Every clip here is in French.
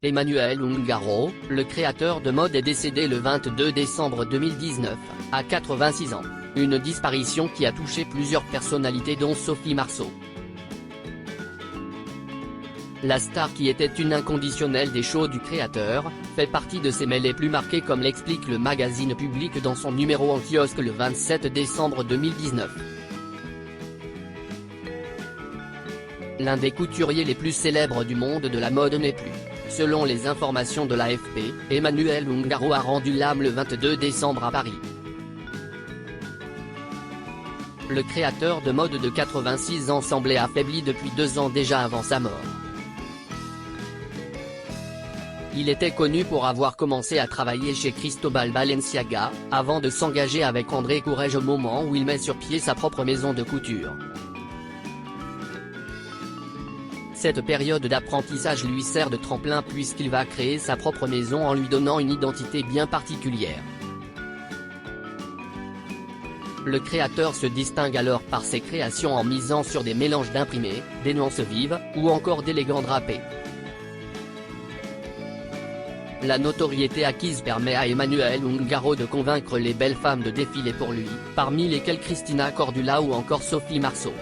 Emmanuel Ungaro, le créateur de mode est décédé le 22 décembre 2019, à 86 ans, une disparition qui a touché plusieurs personnalités dont Sophie Marceau. La star qui était une inconditionnelle des shows du créateur, fait partie de ses mails les plus marqués comme l'explique le magazine Public dans son numéro en kiosque le 27 décembre 2019. L'un des couturiers les plus célèbres du monde de la mode n'est plus. Selon les informations de l'AFP, Emmanuel Ungaro a rendu l'âme le 22 décembre à Paris. Le créateur de mode de 86 ans semblait affaibli depuis 2 ans déjà avant sa mort. Il était connu pour avoir commencé à travailler chez Cristobal Balenciaga, avant de s'engager avec André Courrèges au moment où il met sur pied sa propre maison de couture. Cette période d'apprentissage lui sert de tremplin puisqu'il va créer sa propre maison en lui donnant une identité bien particulière. Le créateur se distingue alors par ses créations en misant sur des mélanges d'imprimés, des nuances vives, ou encore d'élégants drapés. La notoriété acquise permet à Emmanuel Ungaro de convaincre les belles femmes de défiler pour lui, parmi lesquelles Cristina Cordula ou encore Sophie Marceau.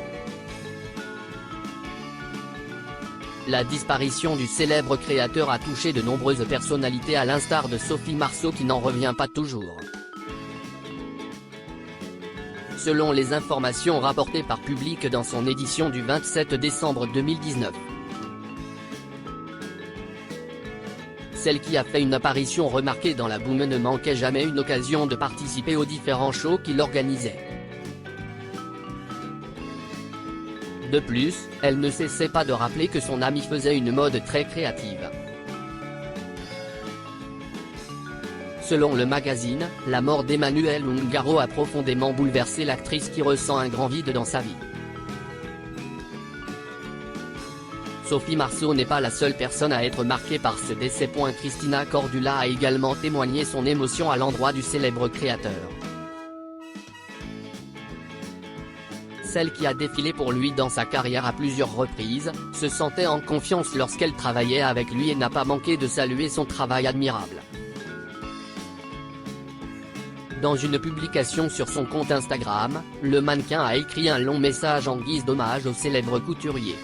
La disparition du célèbre créateur a touché de nombreuses personnalités à l'instar de Sophie Marceau qui n'en revient pas toujours. Selon les informations rapportées par Public dans son édition du 27 décembre 2019. Celle qui a fait une apparition remarquée dans la boum ne manquait jamais une occasion de participer aux différents shows qu'il organisait. De plus, elle ne cessait pas de rappeler que son ami faisait une mode très créative. Selon le magazine, la mort d'Emmanuel Ungaro a profondément bouleversé l'actrice qui ressent un grand vide dans sa vie. Sophie Marceau n'est pas la seule personne à être marquée par ce décès. Cristina Cordula a également témoigné son émotion à l'endroit du célèbre créateur. Celle qui a défilé pour lui dans sa carrière à plusieurs reprises, se sentait en confiance lorsqu'elle travaillait avec lui et n'a pas manqué de saluer son travail admirable. Dans une publication sur son compte Instagram, le mannequin a écrit un long message en guise d'hommage au célèbre couturier.